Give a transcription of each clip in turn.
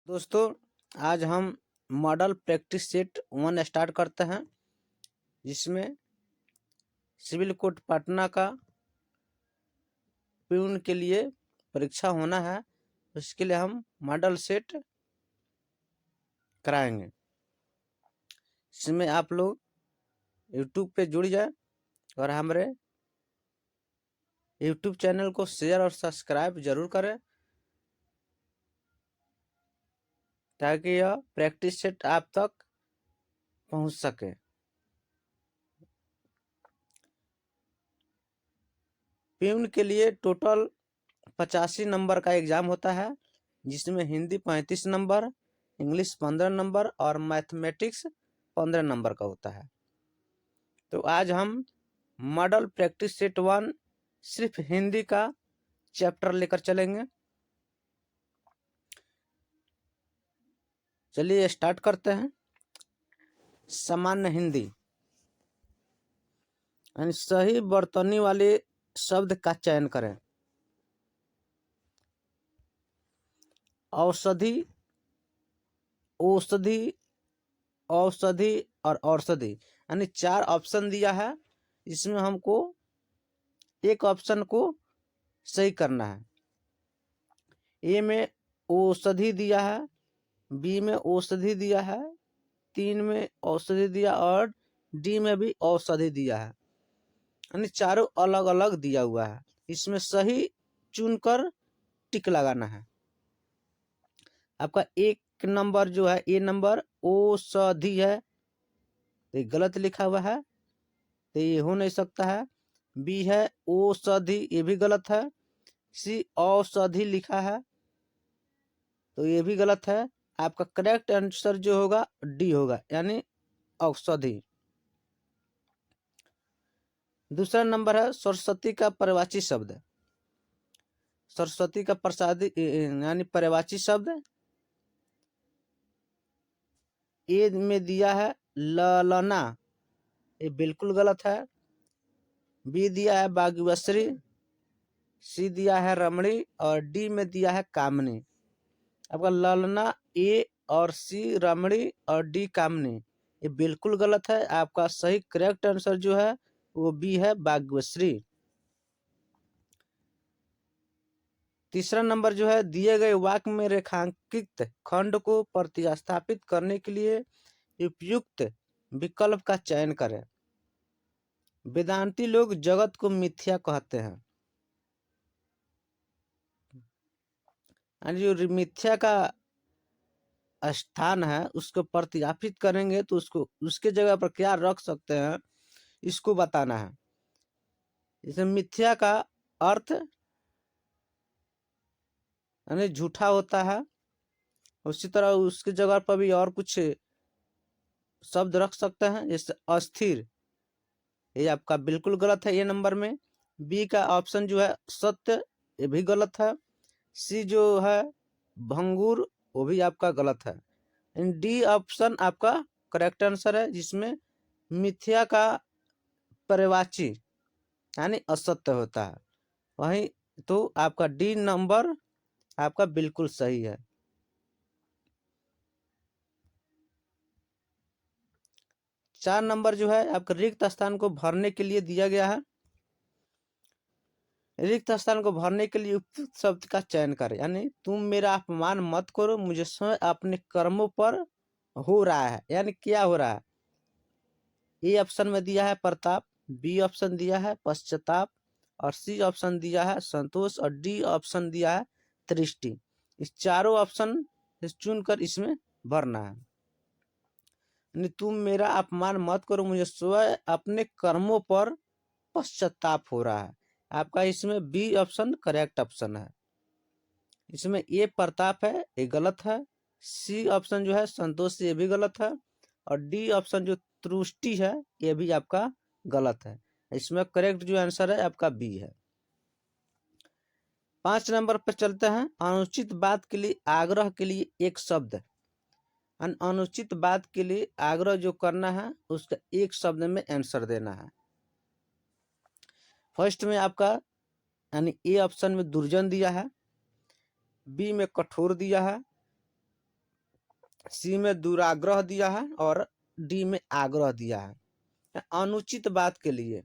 दोस्तों, आज हम मॉडल प्रैक्टिस सेट 1 स्टार्ट करते हैं, जिसमें सिविल कोर्ट पटना का प्यून के लिए परीक्षा होना है। उसके लिए हम मॉडल सेट कराएंगे। इसमें आप लोग यूट्यूब पे जुड़ जाए और हमारे यूट्यूब चैनल को शेयर और सब्सक्राइब जरूर करें, ताकि यह प्रैक्टिस सेट आप तक पहुंच सके। प्यून के लिए टोटल 85 नंबर का एग्जाम होता है, जिसमें हिंदी 35 नंबर, इंग्लिश 15 नंबर और मैथमेटिक्स 15 नंबर का होता है। तो आज हम मॉडल प्रैक्टिस सेट 1 सिर्फ हिंदी का चैप्टर लेकर चलेंगे। चलिए स्टार्ट करते हैं। सामान्य हिंदी यानी सही वर्तनी वाले शब्द का चयन करें। औषधि, औषधि, औषधि और औषधि यानी 4 ऑप्शन दिया है। इसमें हमको एक ऑप्शन को सही करना है। ए में औषधि दिया है, बी में औषधि दिया है, 3 में औषधि दिया और डी में भी औषधि दिया है, यानी चारों अलग अलग दिया हुआ है। इसमें सही चुनकर टिक लगाना है। आपका एक नंबर जो है, ए नंबर औषधि है, तो ये गलत लिखा हुआ है, तो ये हो नहीं सकता है। बी है औषधि, ये भी गलत है। सी औषधि लिखा है, तो ये भी गलत है। आपका करेक्ट आंसर जो होगा डी होगा, यानी औषधि। दूसरा नंबर है सरस्वती का पर्यायवाची शब्द। सरस्वती का प्रसादी यानी पर्यायवाची शब्द ए में दिया है ललना, ये बिल्कुल गलत है। बी दिया है बागवश्री, सी दिया है रमणी और डी में दिया है कामनी। आपका ललना ए और सी रमणी और डी कामनी, ये बिल्कुल गलत है। आपका सही करेक्ट आंसर जो है वो बी है बागवश्री। तीसरा नंबर जो है, दिए गए वाक्य में रेखांकित खंड को प्रतिस्थापित करने के लिए उपयुक्त विकल्प का चयन करें। वेदांती लोग जगत को मिथ्या कहते हैं, जो मिथ्या का स्थान है उसको प्रतिस्थापित करेंगे तो उसको उसके जगह पर क्या रख सकते हैं, इसको बताना है। जैसे मिथ्या का अर्थ यानी झूठा होता है, उसी तरह उसकी जगह पर भी और कुछ शब्द रख सकते हैं, जैसे अस्थिर, ये आपका बिल्कुल गलत है। ये नंबर में बी का ऑप्शन जो है सत्य, ये भी गलत है। सी जो है भंगुर, वो भी आपका गलत है। डी ऑप्शन आपका करेक्ट आंसर है, जिसमें मिथ्या का पर्यायवाची यानी असत्य होता है। वही तो आपका डी नंबर आपका बिल्कुल सही है। चार नंबर जो है आपका रिक्त स्थान को भरने के लिए दिया गया है। रिक्त स्थान को भरने के लिए उपयुक्त शब्द का चयन करें, यानी तुम मेरा अपमान मत करो, मुझे स्वयं अपने कर्मों पर हो रहा है, यानी क्या हो रहा है। ए ऑप्शन में दिया है प्रताप, बी ऑप्शन दिया है पश्चाताप और सी ऑप्शन दिया है संतोष और डी ऑप्शन दिया है दृष्टि। इस चारों ऑप्शन चुनकर इसमें भरना है। यानी तुम मेरा अपमान मत करो, मुझे स्वयं अपने कर्मों पर पश्चाताप हो रहा है। आपका इसमें बी ऑप्शन करेक्ट ऑप्शन है। इसमें ए प्रताप है, ये गलत है। सी ऑप्शन जो है संतोष, ये भी गलत है। और डी ऑप्शन जो तुष्टि है, ये भी आपका गलत है। इसमें करेक्ट जो आंसर है आपका बी है। 5 नंबर पर चलते हैं। अनुचित बात के लिए आग्रह के लिए एक शब्द। अनुचित बात के लिए आग्रह जो करना है उसका एक शब्द में आंसर देना है। फर्स्ट में आपका यानी ए ऑप्शन में दुर्जन दिया है, बी में कठोर दिया है, सी में दुराग्रह दिया है और डी में आग्रह दिया है। अनुचित बात के लिए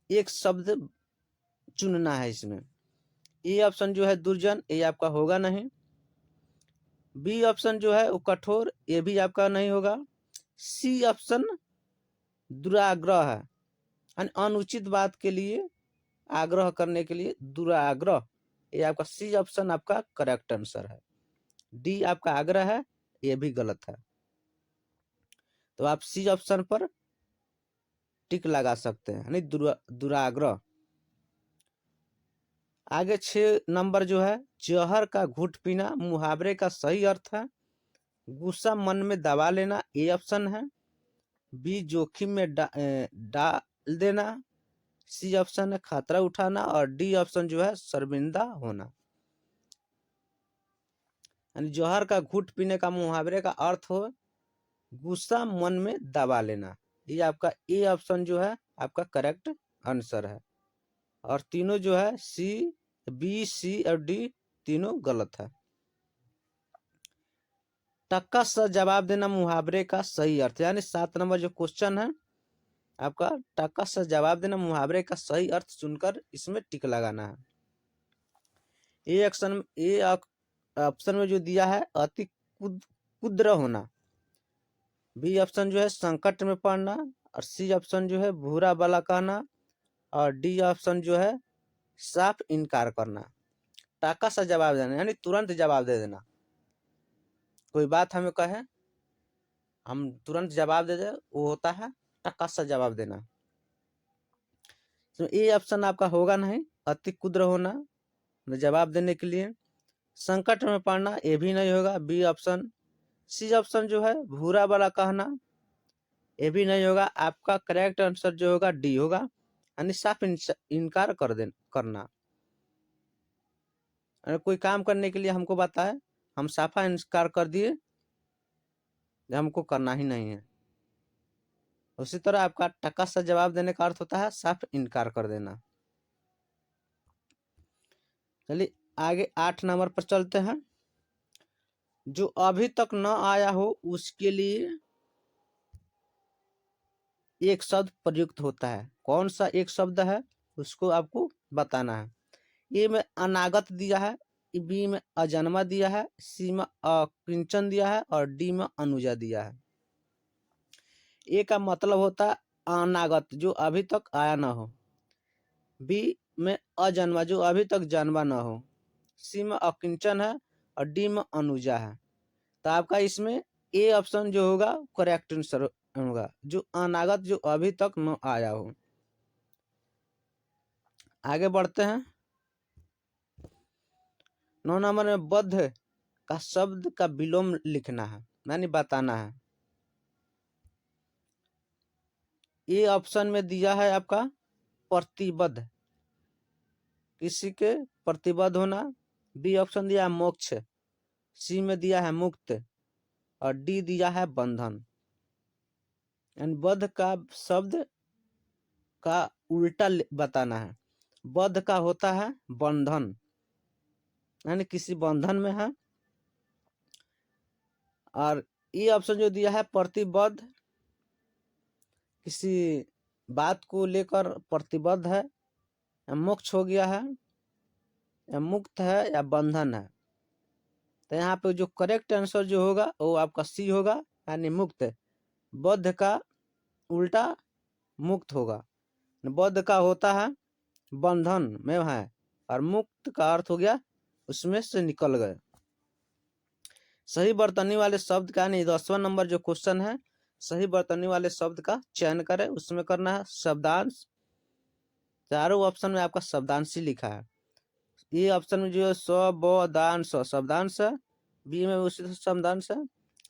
एक शब्द चुनना है इसमें। ए ऑप्शन जो है दुर्जन, ये आपका होगा नहीं। बी ऑप्शन जो है वो कठोर, ये भी आपका नहीं होगा। सी ऑप्शन दुराग्रह है, यानी अनुचित बात के लिए आग्रह करने के लिए दुराग्रह, ये आपका सी ऑप्शन आपका करेक्ट आंसर है। डी आपका आग्रह है, ये भी गलत है। तो आप सी ऑप्शन पर टिक लगा सकते हैं, यानी दुराग्रह। आगे 6 नंबर जो है, जहर का घूंट पीना मुहावरे का सही अर्थ है। गुस्सा मन में दबा लेना, ए ऑप्शन है। बी जोखिम में डाल देना, सी ऑप्शन है खतरा उठाना, और डी ऑप्शन जो है शर्मिंदा होना। यानी जहर का घूंट पीने का मुहावरे का अर्थ हो गुस्सा मन में दबा लेना। ये आपका ए ऑप्शन जो है आपका करेक्ट आंसर है, और तीनों जो है सी, बी, सी और डी तीनों गलत है। टक्का सा जवाब देना मुहावरे का सही अर्थ, यानी 7 नंबर जो क्वेश्चन है आपका, टक्का सा जवाब देना मुहावरे का सही अर्थ चुनकर इसमें टिक लगाना है। ए ऑप्शन में जो दिया है अति कुद्र होना, बी ऑप्शन जो है संकट में पड़ना, और सी ऑप्शन जो है बुरा भला कहना, और डी ऑप्शन जो है साफ इनकार करना। टाका सा जवाब देना यानी तुरंत जवाब दे देना। कोई बात हमें कहे हम तुरंत जवाब दे दे, वो होता है टाका सा जवाब देना। तो ये ऑप्शन आपका होगा नहीं, अति कुद्र होना जवाब देने के लिए। संकट में पड़ना ये भी नहीं होगा, बी ऑप्शन। सी ऑप्शन जो है बुरा भला कहना, ये भी नहीं होगा। आपका करेक्ट आंसर जो होगा डी होगा, यानी साफ इनकार करना। अगर कोई काम करने के लिए हमको बताए, हम साफा इनकार कर दिए, हमको करना ही नहीं है। उसी तरह आपका टक्का सा जवाब देने का अर्थ होता है साफ इनकार कर देना। चलिए आगे 8 नंबर पर चलते हैं। जो अभी तक न आया हो उसके लिए एक शब्द प्रयुक्त होता है। कौन सा एक शब्द है उसको आपको बताना है। ए में अनागत दिया है, बी में अजन्मा दिया है, सी में अकिंचन दिया है, और डी में अनुजा दिया है। ए का मतलब होता है अनागत, जो अभी तक आया ना हो। बी में अजन्मा, जो अभी तक जन्मा ना हो। सी में अकिंचन है, और डी में अनुजा है। तो आपका इसमें ए ऑप्शन जो होगा करेक्ट आंसर होगा, जो अनागत, जो अभी तक न आया हो। आगे बढ़ते हैं। 9 नंबर में बद्ध का शब्द का विलोम लिखना है, यानी बताना है। ए ऑप्शन में दिया है आपका प्रतिबद्ध, किसी के प्रतिबद्ध होना। बी ऑप्शन दिया है मोक्ष, सी में दिया है मुक्त, और डी दिया है बंधन। यानी बद्ध का शब्द का उल्टा बताना है। बद्ध का होता है बंधन, यानी किसी बंधन में है। और ये ऑप्शन जो दिया है प्रतिबद्ध, किसी बात को लेकर प्रतिबद्ध है, या मोक्ष हो गया है, या मुक्त है, या बंधन है। तो यहाँ पे जो करेक्ट आंसर जो होगा वो आपका सी होगा, यानी मुक्त। बद्ध का उल्टा मुक्त होगा। बद्ध का होता है बंधन में है, और मुक्त का अर्थ हो गया उसमें से निकल गए। सही वर्तनी वाले शब्द का, यानी 10वां नंबर जो क्वेश्चन है, सही वर्तनी वाले शब्द का चयन करें। उसमें करना है शब्दांश। चारों ऑप्शन में आपका शब्दांश ही लिखा है। ये ऑप्शन में जो है शब्दांश शब्दांश है, बी में उसी शब्दांश है।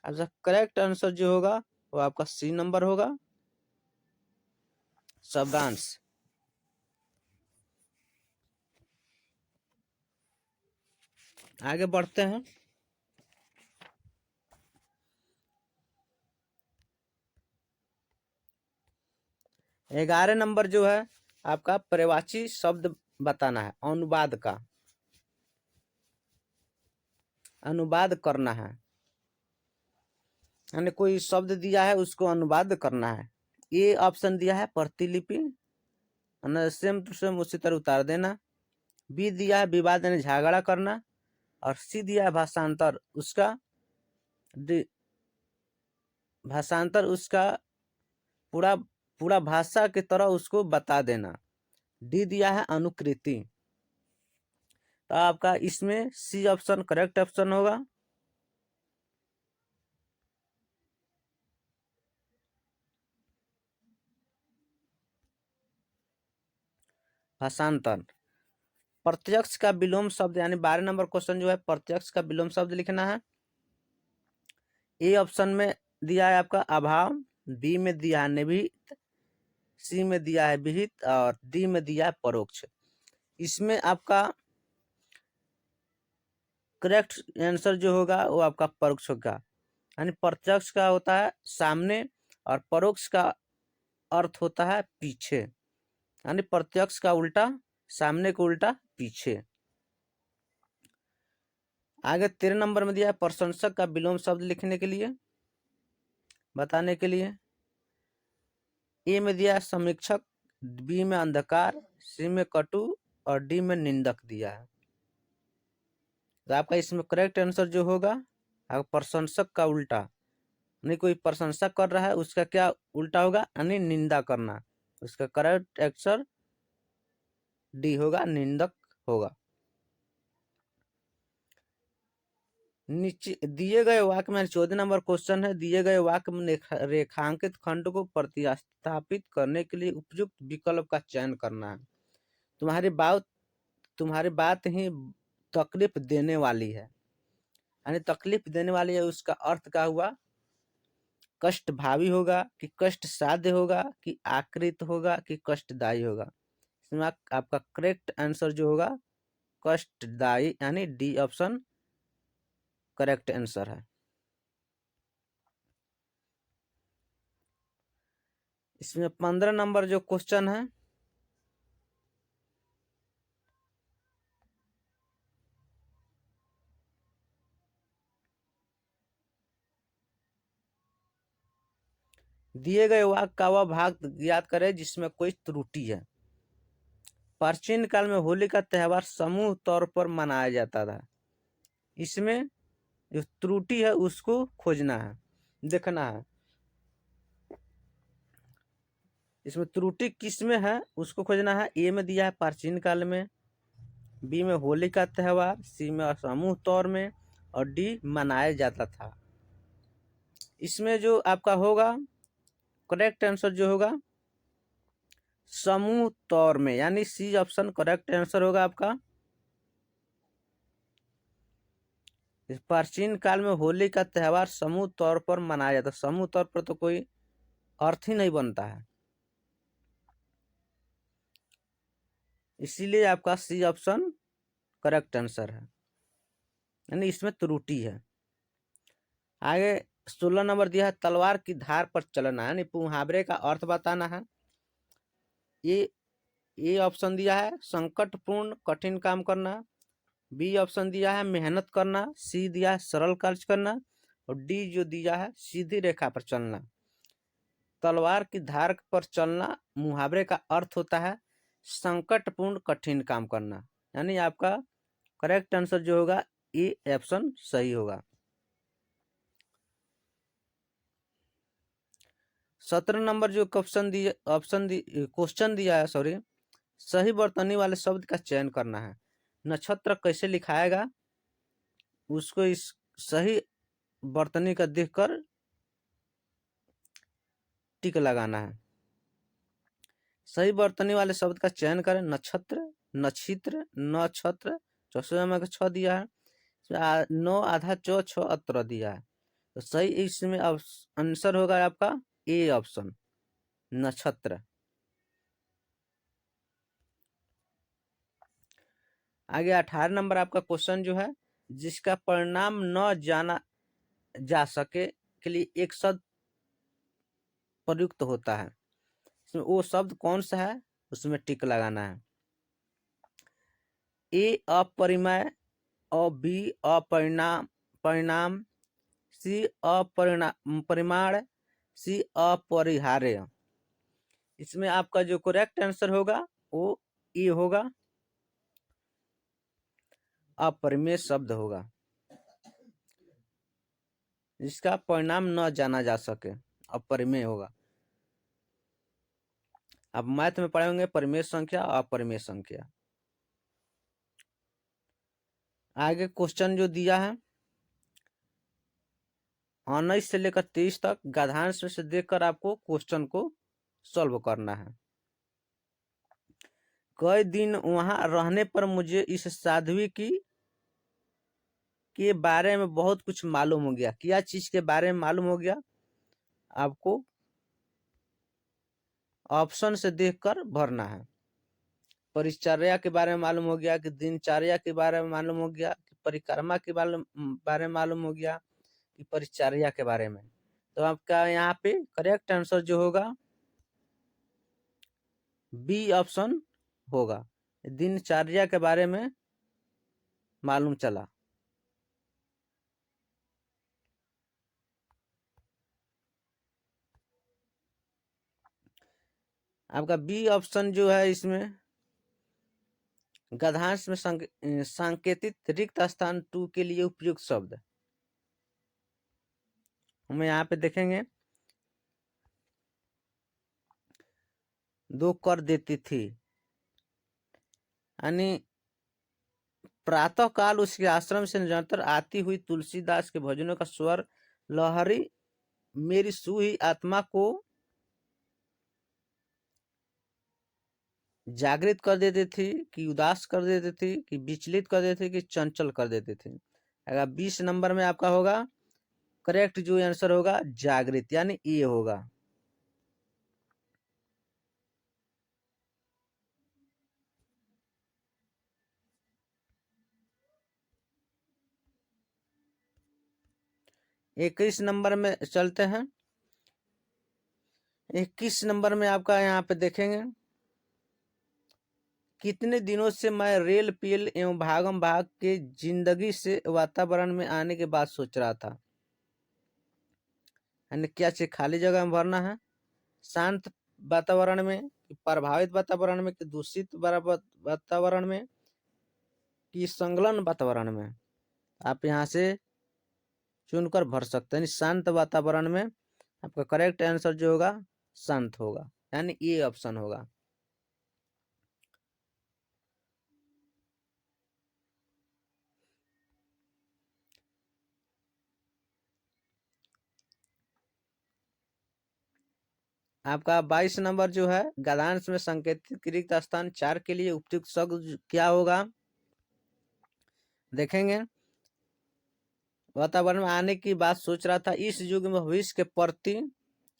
आपका करेक्ट आंसर जो होगा वो आपका सी नंबर होगा, शब्दांश। आगे बढ़ते हैं। ग्यारह नंबर जो है आपका पर्यायवाची शब्द बताना है, अनुवाद का। अनुवाद करना है, यानी कोई शब्द दिया है उसको अनुवाद करना है। ए ऑप्शन दिया है प्रतिलिपि, सेम टू सेम उसी तरह उतार देना। बी दिया है विवाद यानी झगड़ा करना, और सी दिया है भाषांतर, उसका भाषांतर उसका पूरा पूरा भाषा की तरह उसको बता देना। डी दिया है अनुकृति। तो आपका इसमें सी ऑप्शन करेक्ट ऑप्शन होगा। भाषांतर, प्रत्यक्ष का विलोम शब्द, यानी 12 नंबर क्वेश्चन जो है प्रत्यक्ष का विलोम शब्द लिखना है। ए ऑप्शन में दिया है आपका अभाव, बी में दिया है निहित, सी में दिया है विहित, और डी में दिया है परोक्ष। इसमें आपका करेक्ट आंसर जो होगा वो आपका परोक्ष होगा। यानी प्रत्यक्ष का होता है सामने और परोक्ष का अर्थ होता है पीछे, यानी प्रत्यक्ष का उल्टा सामने को उल्टा पीछे। आगे 13 नंबर में दिया है प्रशंसक का विलोम शब्द लिखने के लिए, बताने के लिए। ए में दिया है समीक्षक, बी में अंधकार, सी में कटु, और डी में निंदक दिया है। तो आपका इसमें करेक्ट आंसर जो होगा प्रशंसक का उल्टा, नहीं कोई प्रशंसा कर रहा है उसका क्या उल्टा होगा, यानी निंदा करना। उसका करेक्ट आंसर डी होगा, निंदक होगा। नीचे दिए गए वाक्य में 14 नंबर क्वेश्चन है, दिए गए वाक्य में रेखांकित खंड को प्रतिस्थापित करने के लिए उपयुक्त विकल्प का चयन करना है। तुम्हारी बात ही तकलीफ देने वाली है, यानी तकलीफ देने वाली है, उसका अर्थ क्या हुआ, कष्ट भावी होगा कि कष्ट साध्य होगा कि आकृत होगा कि कष्टदायी होगा। इसमें आपका करेक्ट आंसर जो होगा कष्टदायी, यानी डी ऑप्शन करेक्ट आंसर है। इसमें 15 नंबर जो क्वेश्चन है, दिए गए वाक्य का वह भाग ज्ञात करें जिसमें कोई त्रुटि है। प्राचीन काल में होली का त्यौहार समूह तौर पर मनाया जाता था। इसमें जो त्रुटि है उसको खोजना है, देखना है। इसमें त्रुटि किस में है उसको खोजना है। ए में दिया है प्राचीन काल में, बी में होली का त्यौहार, सी में समूह तौर में, और डी मनाया जाता था। इसमें जो आपका होगा करेक्ट आंसर जो होगा समूह तौर में, यानी सी ऑप्शन करेक्ट आंसर होगा आपका। प्राचीन काल में होली का त्यौहार समूह तौर पर मनाया जाता, समूह तौर पर तो कोई अर्थ ही नहीं बनता है, इसीलिए आपका सी ऑप्शन करेक्ट आंसर है, यानी इसमें त्रुटि है। आगे 16 नंबर दिया है तलवार की धार पर चलना, यानी मुहावरे का अर्थ बताना है। ये ऑप्शन दिया है संकटपूर्ण कठिन काम करना, बी ऑप्शन दिया है मेहनत करना, सी दिया है सरल कार्य करना, और डी जो दिया है सीधी रेखा पर चलना। तलवार की धार पर चलना मुहावरे का अर्थ होता है संकटपूर्ण कठिन काम करना, यानी आपका करेक्ट आंसर जो होगा ए ऑप्शन सही होगा। 17 नंबर जो क्वेश्चन दिया है सही वर्तनी वाले शब्द का चयन करना है। नक्षत्र कैसे लिखाएगा उसको इस सही वर्तनी का देखकर टिक लगाना है। सही वर्तनी वाले शब्द का चयन करें। नक्षत्र, नक्षत्र, नक्षत्र, 64 में 6 दिया है, 9 आधा 6 अत्र दिया है, तो सही इसमें आंसर होगा आपका ए ऑप्शन नक्षत्र। आगे 18 नंबर आपका क्वेश्चन जो है जिसका परिणाम न जाना जा सके के लिए एक शब्द प्रयुक्त होता है, इसमें वो शब्द कौन सा है उसमें टिक लगाना है। ए अपरिमेय और बी अपरिणाम परिणाम, सी परिमाण, सी अपरिहार्य। इसमें आपका जो करेक्ट आंसर होगा वो ए होगा, अपरिमेय शब्द होगा जिसका परिणाम न जाना जा सके, अपरिमेय होगा। अब मैथ में पढ़े होंगे परिमेय संख्या और अपरिमेय संख्या। आगे क्वेश्चन जो दिया है 19 से लेकर 23 तक गद्यांश में से देखकर आपको क्वेश्चन को सॉल्व करना है। कई दिन वहां रहने पर मुझे इस साध्वी के बारे में बहुत कुछ मालूम हो गया। क्या चीज के बारे में मालूम हो गया आपको ऑप्शन से देखकर भरना है। परिचर्या के बारे में मालूम हो गया, कि दिनचर्या के बारे में मालूम हो गया, कि परिक्रमा के बारे में मालूम हो गया, कि परिचर्या के बारे में। तो आपका यहाँ पे करेक्ट आंसर जो होगा बी ऑप्शन होगा, दिनचर्या के बारे में मालूम चला। आपका बी ऑप्शन जो है इसमें गद्यांश में सांकेतिक रिक्त स्थान 2 के लिए उपयुक्त शब्द हम यहाँ पे देखेंगे। 2 कर देती थी, यानी प्रातः काल उसके आश्रम से निरंतर आती हुई तुलसीदास के भजनों का स्वर लहरी मेरी सूही आत्मा को जागृत कर देती थी, कि उदास कर देती थी, कि विचलित कर देती थी, कि चंचल कर देती थी। अगर 20 नंबर में आपका होगा करेक्ट जो आंसर होगा जागृत, यानी ए होगा। इक्कीस नंबर में चलते हैं। 21 नंबर में आपका यहाँ पे देखेंगे, कितने दिनों से मैं रेल पेल एवं भागम भाग के जिंदगी से वातावरण में आने के बाद सोच रहा था। यानी क्या चाहिए, खाली जगह में भरना है, शांत वातावरण में, कि प्रभावित वातावरण में, कि दूषित वातावरण में, कि संलग्न वातावरण में। आप यहाँ से चुनकर भर सकते हैं। शांत वातावरण में आपका करेक्ट आंसर जो होगा शांत होगा, यानी ये ऑप्शन होगा। आपका 22 नंबर जो है गद्यांश में संकेतित रिक्त स्थान 4 के लिए उपयुक्त शब्द क्या होगा देखेंगे। वातावरण में आने की बात सोच रहा था, इस युग में भविष्य के प्रति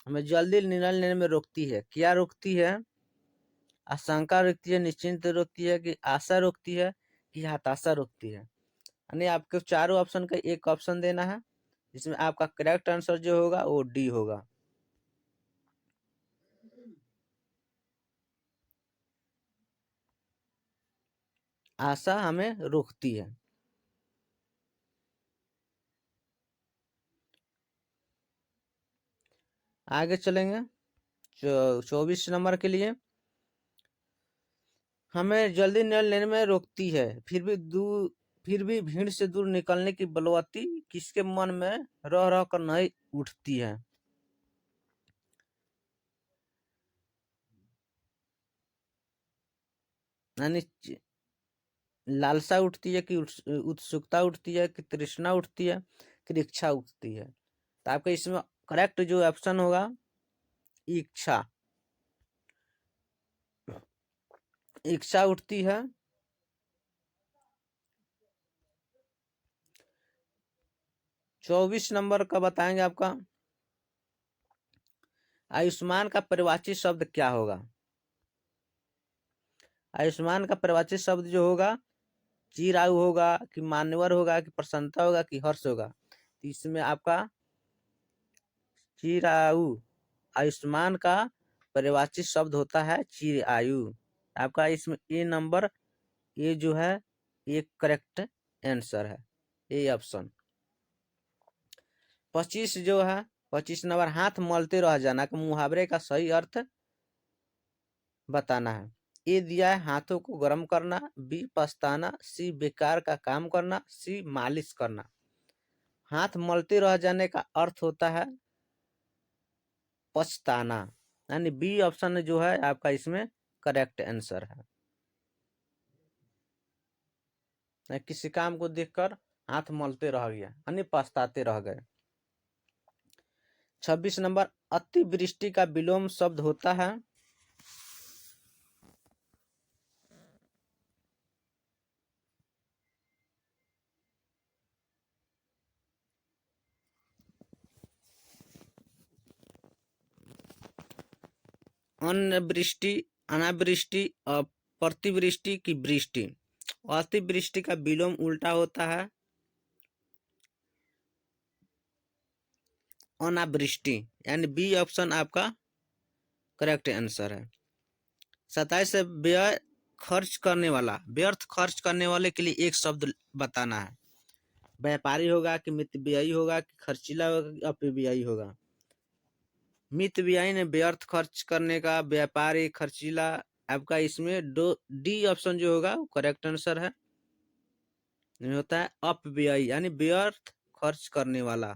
हमें जल्दी निर्णय लेने में रोकती है। क्या रोकती है, आशंका रोकती है, निश्चिंत रोकती है, कि आशा रोकती है, कि हताशा रोकती है। यानी आपको चारों ऑप्शन का एक ऑप्शन देना है, जिसमें आपका करेक्ट आंसर जो होगा वो डी होगा। आशा हमें रोकती है। आगे चलेंगे 24 नंबर के लिए, हमें जल्दी निर्णय लेने में रोकती है, फिर भी भीड़ से दूर निकलने की बलवती किसके मन में रह रह कर नहीं उठती है। यानी लालसा उठती है, कि उत्सुकता उठती है, कि तृष्णा उठती है, कि इच्छा उठती है। तो आपका इसमें करेक्ट जो ऑप्शन होगा इच्छा, इच्छा उठती है। 24 नंबर का बताएंगे आपका आयुष्मान का परिवाची शब्द क्या होगा। आयुष्मान का परिवाची शब्द जो होगा चिरायु होगा, कि मान्यवर होगा, कि प्रसन्नता होगा, कि हर्ष होगा। तो इसमें आपका चिरायु, आयुष्मान का परिवाची शब्द होता है चिरायु। आपका इसमें ए नंबर, ये जो है ये करेक्ट आंसर है, ए ऑप्शन। 25 जो है 25 नंबर, हाथ मलते रह जाना का मुहावरे का सही अर्थ बताना है। ए दिया है हाथों को गर्म करना, बी पछताना, सी बेकार का काम करना, सी मालिश करना। हाथ मलते रह जाने का अर्थ होता है पछताना, यानी बी ऑप्शन जो है आपका इसमें करेक्ट आंसर है। किसी काम को देखकर हाथ मलते रह गया यानी पछताते रह गए। 26 नंबर, अतिवृष्टि का विलोम शब्द होता है अनवृष्टि, अनावृष्टि और प्रतिवृष्टि की वृष्टि। अतिवृष्टि का विलोम उल्टा होता है अनावृष्टि, यानी बी ऑप्शन आपका करेक्ट आंसर है। 27 से व्यय खर्च करने वाला, व्यर्थ खर्च करने वाले के लिए एक शब्द बताना है। व्यापारी होगा कि मितव्ययी होगा कि खर्चीला होगा कि अपव्ययी होगा। मितव्ययी ने व्यर्थ खर्च करने का, व्यापारी खर्चीला, आपका इसमें डी ऑप्शन जो होगा करेक्ट आंसर है। होता है अपव्ययी, यानी व्यर्थ खर्च करने वाला।